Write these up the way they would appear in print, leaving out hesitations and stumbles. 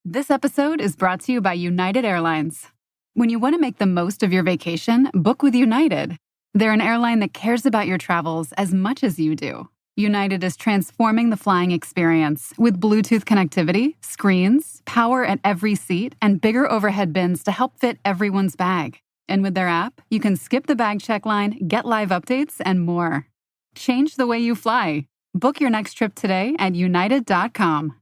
This episode is brought to you by United Airlines. When you want to make the most of your vacation, book with United. They're an airline that cares about your travels as much as you do. United is transforming the flying experience with Bluetooth connectivity, screens, power at every seat, and bigger overhead bins to help fit everyone's bag. And with their app, you can skip the bag check line, get live updates, and more. Change the way you fly. Book your next trip today at united.com.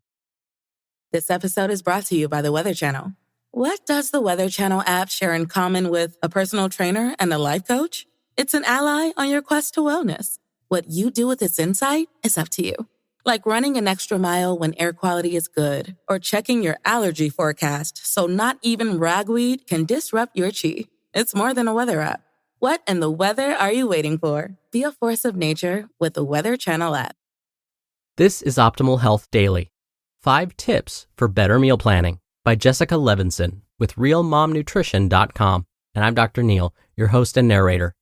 This episode is brought to you by the Weather Channel. What does the Weather Channel app share in common with a personal trainer and a life coach? It's an ally on your quest to wellness. What you do with its insight is up to you. Like running an extra mile when air quality is good, or checking your allergy forecast so not even ragweed can disrupt your chi. It's more than a weather app. What in the weather are you waiting for? Be a force of nature with the Weather Channel app. This is Optimal Health Daily. 5 Tips for Better Meal Planning by Jessica Levinson with RealMomNutrition.com. And I'm Dr. Neil, your host and narrator.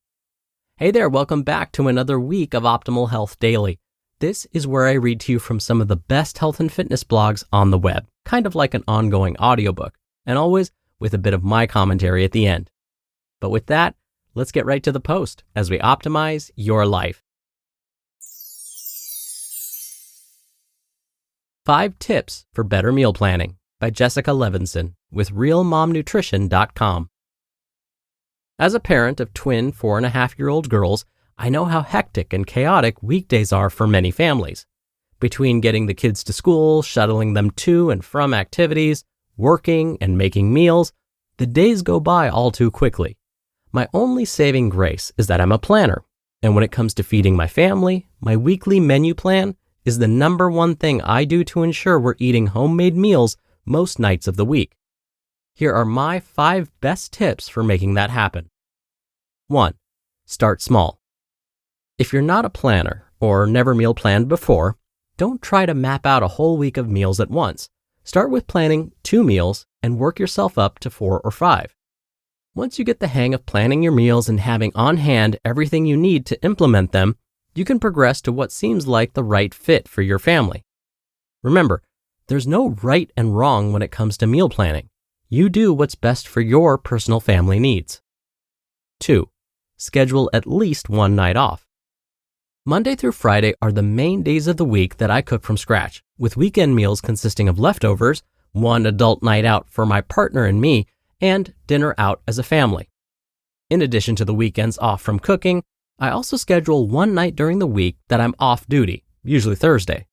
Hey there, welcome back to another week of Optimal Health Daily. This is where I read to you from some of the best health and fitness blogs on the web, kind of like an ongoing audiobook, and always with a bit of my commentary at the end. But with that, let's get right to the post as we optimize your life. 5 Tips for Better Meal Planning by Jessica Levinson with RealMomNutrition.com. As a parent of twin 4.5-year-old girls, I know how hectic and chaotic weekdays are for many families. Between getting the kids to school, shuttling them to and from activities, working, and making meals, the days go by all too quickly. My only saving grace is that I'm a planner, and when it comes to feeding my family, my weekly menu plan is the number one thing I do to ensure we're eating homemade meals most nights of the week. Here are my 5 best tips for making that happen. 1. Start small. If you're not a planner or never meal planned before, don't try to map out a whole week of meals at once. Start with planning 2 meals and work yourself up to 4 or 5. Once you get the hang of planning your meals and having on hand everything you need to implement them, you can progress to what seems like the right fit for your family. Remember, there's no right and wrong when it comes to meal planning. You do what's best for your personal family needs. 2. Schedule at least one night off. Monday through Friday are the main days of the week that I cook from scratch, with weekend meals consisting of leftovers, one adult night out for my partner and me, and dinner out as a family. In addition to the weekends off from cooking, I also schedule one night during the week that I'm off duty, usually Thursday.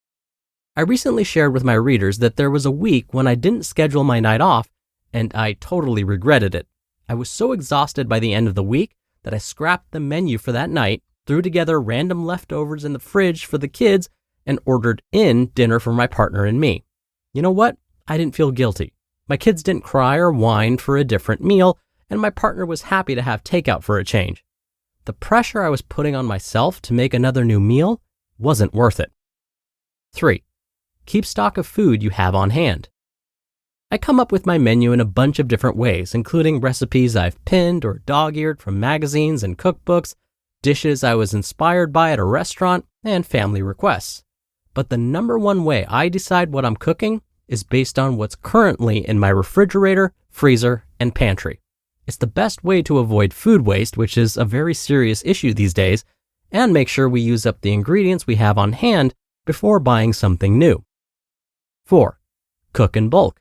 I recently shared with my readers that there was a week when I didn't schedule my night off, and I totally regretted it. I was so exhausted by the end of the week that I scrapped the menu for that night, threw together random leftovers in the fridge for the kids, and ordered in dinner for my partner and me. You know what? I didn't feel guilty. My kids didn't cry or whine for a different meal, and my partner was happy to have takeout for a change. The pressure I was putting on myself to make another new meal wasn't worth it. 3. Keep stock of food you have on hand. I come up with my menu in a bunch of different ways, including recipes I've pinned or dog-eared from magazines and cookbooks, dishes I was inspired by at a restaurant, and family requests. But the number one way I decide what I'm cooking is based on what's currently in my refrigerator, freezer, and pantry. It's the best way to avoid food waste, which is a very serious issue these days, and make sure we use up the ingredients we have on hand before buying something new. 4. Cook in bulk.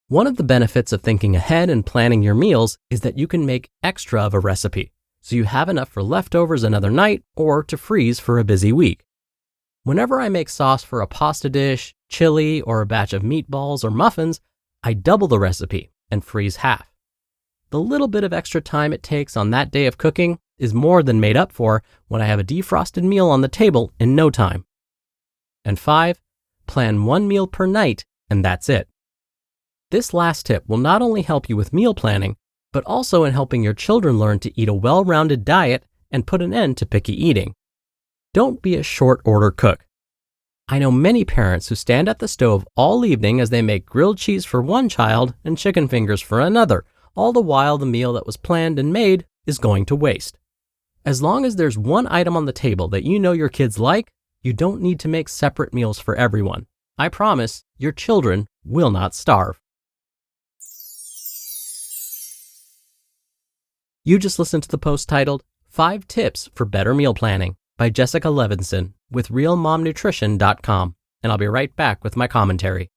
One of the benefits of thinking ahead and planning your meals is that you can make extra of a recipe, so you have enough for leftovers another night or to freeze for a busy week. Whenever I make sauce for a pasta dish, chili, or a batch of meatballs or muffins, I double the recipe and freeze half. The little bit of extra time it takes on that day of cooking is more than made up for when I have a defrosted meal on the table in no time. And 5, plan 1 meal per night, and that's it. This last tip will not only help you with meal planning, but also in helping your children learn to eat a well-rounded diet and put an end to picky eating. Don't be a short-order cook. I know many parents who stand at the stove all evening as they make grilled cheese for one child and chicken fingers for another, all the while the meal that was planned and made is going to waste. As long as there's one item on the table that you know your kids like, you don't need to make separate meals for everyone. I promise your children will not starve. You just listened to the post titled 5 Tips for Better Meal Planning by Jessica Levinson with RealMomNutrition.com, and I'll be right back with my commentary.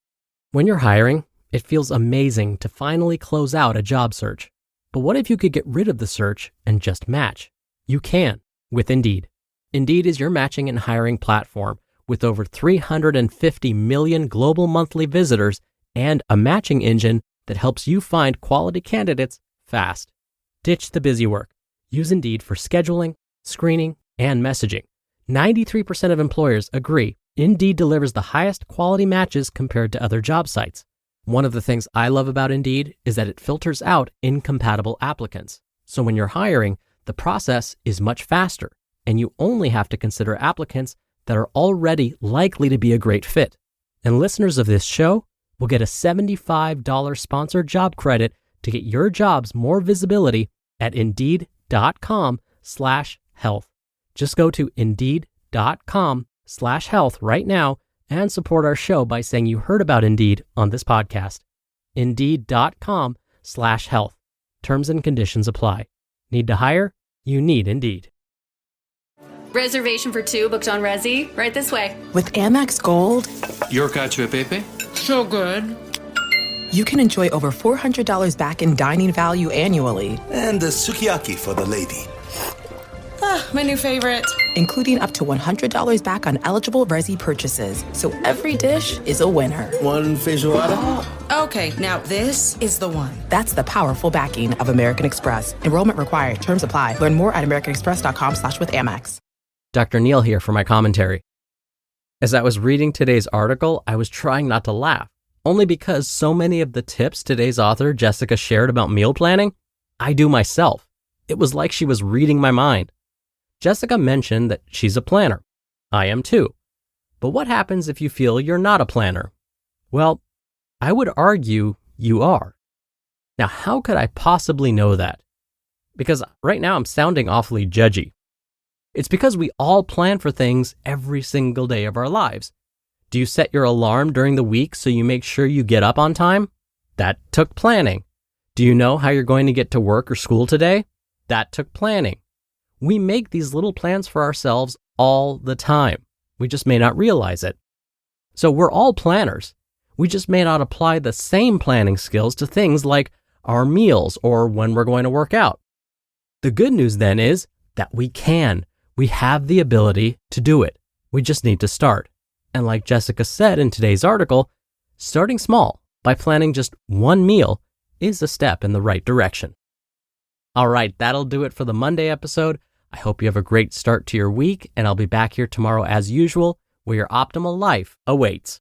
When you're hiring, it feels amazing to finally close out a job search. But what if you could get rid of the search and just match? You can with Indeed. Indeed is your matching and hiring platform with over 350 million global monthly visitors and a matching engine that helps you find quality candidates fast. Ditch the busy work. Use Indeed for scheduling, screening, and messaging. 93% of employers agree Indeed delivers the highest quality matches compared to other job sites. One of the things I love about Indeed is that it filters out incompatible applicants. So when you're hiring, the process is much faster, and you only have to consider applicants that are already likely to be a great fit. And listeners of this show will get a $75 sponsored job credit to get your jobs more visibility at Indeed.com/health. Just go to Indeed.com/health right now and support our show by saying you heard about Indeed on this podcast. Indeed.com/health. Terms and conditions apply. Need to hire? You need Indeed. Reservation for 2 booked on Resi. Right this way. With Amex Gold, Your cacio e pepe? So good. you can enjoy over $400 back in dining value annually, And the sukiyaki for the lady. My new favorite. including up to $100 back on eligible Resi purchases. So every dish is a winner. One feijoada? Okay, now this is the one. That's the powerful backing of American Express. Enrollment required. Terms apply. Learn more at americanexpress.com/withAmex. Dr. Neal here for my commentary. As I was reading today's article, I was trying not to laugh, only because so many of the tips today's author, Jessica, shared about meal planning, I do myself. It was like she was reading my mind. Jessica mentioned that she's a planner. I am too. But what happens if you feel you're not a planner? Well, I would argue you are. Now, how could I possibly know that? Because right now I'm sounding awfully judgy. It's because we all plan for things every single day of our lives. Do you set your alarm during the week so you make sure you get up on time? That took planning. Do you know how you're going to get to work or school today? That took planning. We make these little plans for ourselves all the time. We just may not realize it. So we're all planners. We just may not apply the same planning skills to things like our meals or when we're going to work out. The good news then is that we can. We have the ability to do it. We just need to start. And like Jessica said in today's article, starting small by planning just one meal is a step in the right direction. All right, that'll do it for the Monday episode. I hope you have a great start to your week, and I'll be back here tomorrow as usual, where your optimal life awaits.